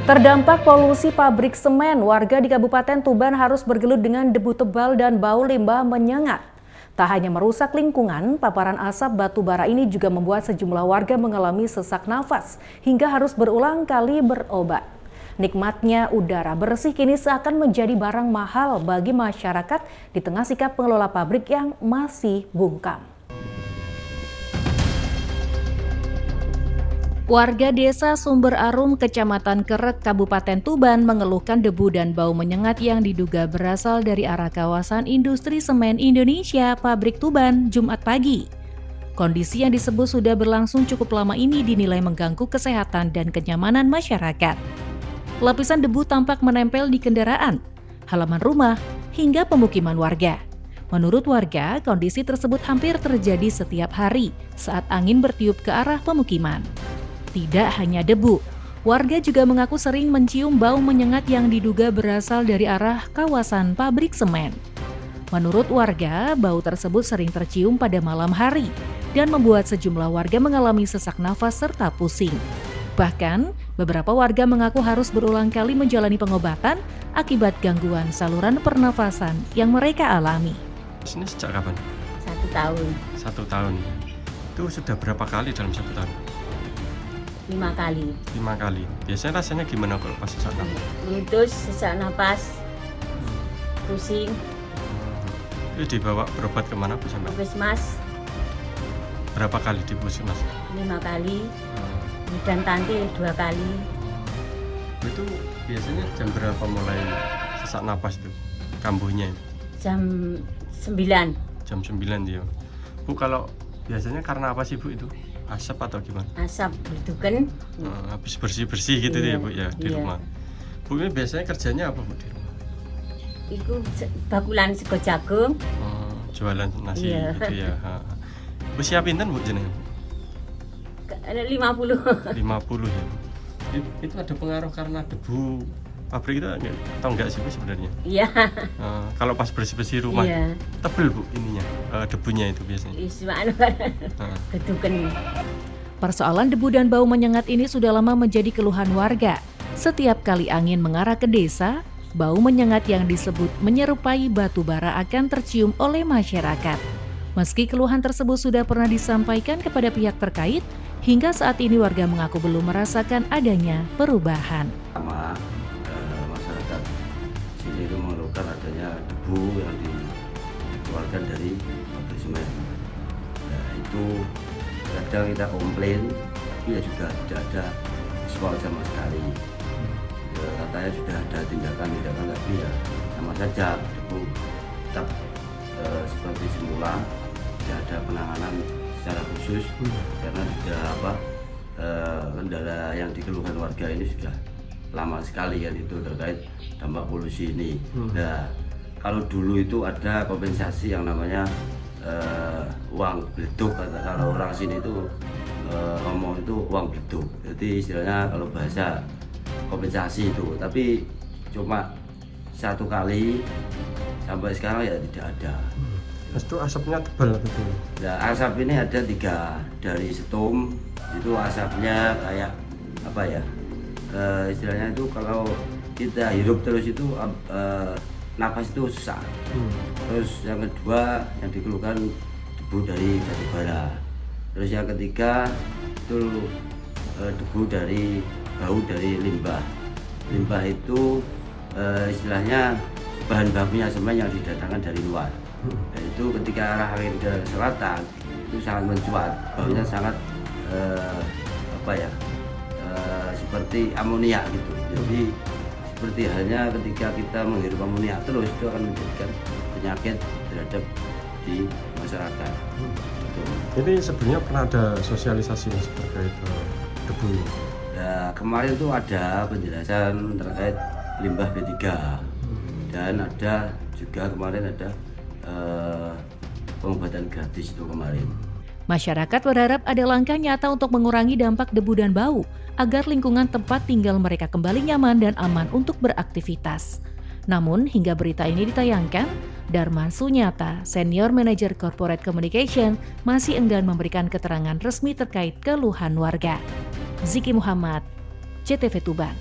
Terdampak polusi pabrik semen, warga di Kabupaten Tuban harus bergelut dengan debu tebal dan bau limbah menyengat. Tak hanya merusak lingkungan, paparan asap batu bara ini juga membuat sejumlah warga mengalami sesak nafas hingga harus berulang kali berobat. Nikmatnya udara bersih kini seakan menjadi barang mahal bagi masyarakat di tengah sikap pengelola pabrik yang masih bungkam. Warga desa Sumber Arum, Kecamatan Kerek, Kabupaten Tuban mengeluhkan debu dan bau menyengat yang diduga berasal dari arah kawasan industri semen Indonesia, pabrik Tuban, Jumat pagi. Kondisi yang disebut sudah berlangsung cukup lama ini dinilai mengganggu kesehatan dan kenyamanan masyarakat. Lapisan debu tampak menempel di kendaraan, halaman rumah, hingga pemukiman warga. Menurut warga, kondisi tersebut hampir terjadi setiap hari saat angin bertiup ke arah pemukiman. Tidak hanya debu, warga juga mengaku sering mencium bau menyengat yang diduga berasal dari arah kawasan pabrik semen. Menurut warga, bau tersebut sering tercium pada malam hari dan membuat sejumlah warga mengalami sesak nafas serta pusing. Bahkan, beberapa warga mengaku harus berulang kali menjalani pengobatan akibat gangguan saluran pernafasan yang mereka alami. Ini sejak kapan? 1 tahun. 1 tahun. Itu sudah berapa kali dalam 1 tahun? 5 kali. 5 kali. Biasanya rasanya gimana kalau pas sesak nafas? Meletus, sesak napas, pusing, Itu dibawa berobat kemana Bu sampai? puskesmas Berapa kali di puskesmas? 5 kali, dan tanti 2 kali. Itu biasanya jam berapa mulai sesak napas itu? Kambuhnya itu? Jam 9. Jam 9 dia. Bu, kalau biasanya karena apa sih Bu itu? Asap atau gimana? Asap berduken. Habis bersih-bersih gitu Iya, ya Bu ya di iya. rumah. Bu, ini biasanya kerjanya apa Bu di rumah? Iku bakulan sego jagung. Jualan nasi Iya. gitu ya. Bu siap pinten Bu jenengan? 50. 50 ya. Itu ada pengaruh karena debu pabrik itu atau enggak sih Bu sebenarnya? Iya. Kalau pas bersih-bersih rumah Iya. tebel Bu ininya, debunya itu biasanya. Ismaan berduken. Persoalan debu dan bau menyengat ini sudah lama menjadi keluhan warga. Setiap kali angin mengarah ke desa, bau menyengat yang disebut menyerupai batu bara akan tercium oleh masyarakat. Meski keluhan tersebut sudah pernah disampaikan kepada pihak terkait, hingga saat ini warga mengaku belum merasakan adanya perubahan. Masyarakat sini itu mengeluhkan adanya debu yang dikeluarkan dari pabrik semen. Nah, itu kadang kita komplain, tapi ya juga tidak ada respon sama sekali. Ya, katanya sudah ada tindakan, tapi ya sama saja debu tetap seperti semula, tidak ada penanganan secara khusus karena sudah kendala yang dikeluhkan warga ini sudah lama sekali kan itu terkait dampak polusi ini. Nah, kalau dulu itu ada kompensasi yang namanya uang bleduk, kalau orang sini itu ngomong itu uang bleduk. Jadi istilahnya kalau bahasa kompensasi itu, tapi cuma 1 kali sampai sekarang ya tidak ada. Mas itu asapnya tebal betul. Nah, asap ini ada 3 dari setum, itu asapnya kayak apa ya? Istilahnya itu kalau kita hirup terus itu nafas itu susah. Terus yang kedua yang dikeluhkan debu dari batu bara. Terus yang ketiga itu debu dari bau dari limbah. Limbah itu istilahnya bahan bakunya semen yang didatangkan dari luar. Dan itu ketika arah angin ke selatan itu sangat mencuat, baunya sangat seperti amonia gitu. Jadi seperti halnya ketika kita menghirup amonia terus itu akan menjadikan penyakit terhadap di masyarakat. Jadi sebenarnya pernah ada sosialisasi Mas terkait debu ini? Nah, kemarin tuh ada penjelasan terkait limbah B3 dan ada juga kemarin ada pengobatan gratis itu kemarin. Masyarakat berharap ada langkah nyata untuk mengurangi dampak debu dan bau, agar lingkungan tempat tinggal mereka kembali nyaman dan aman untuk beraktivitas. Namun, hingga berita ini ditayangkan, Darman Sunyata, Senior Manager Corporate Communication, masih enggan memberikan keterangan resmi terkait keluhan warga. Ziki Muhammad, CTV Tuban.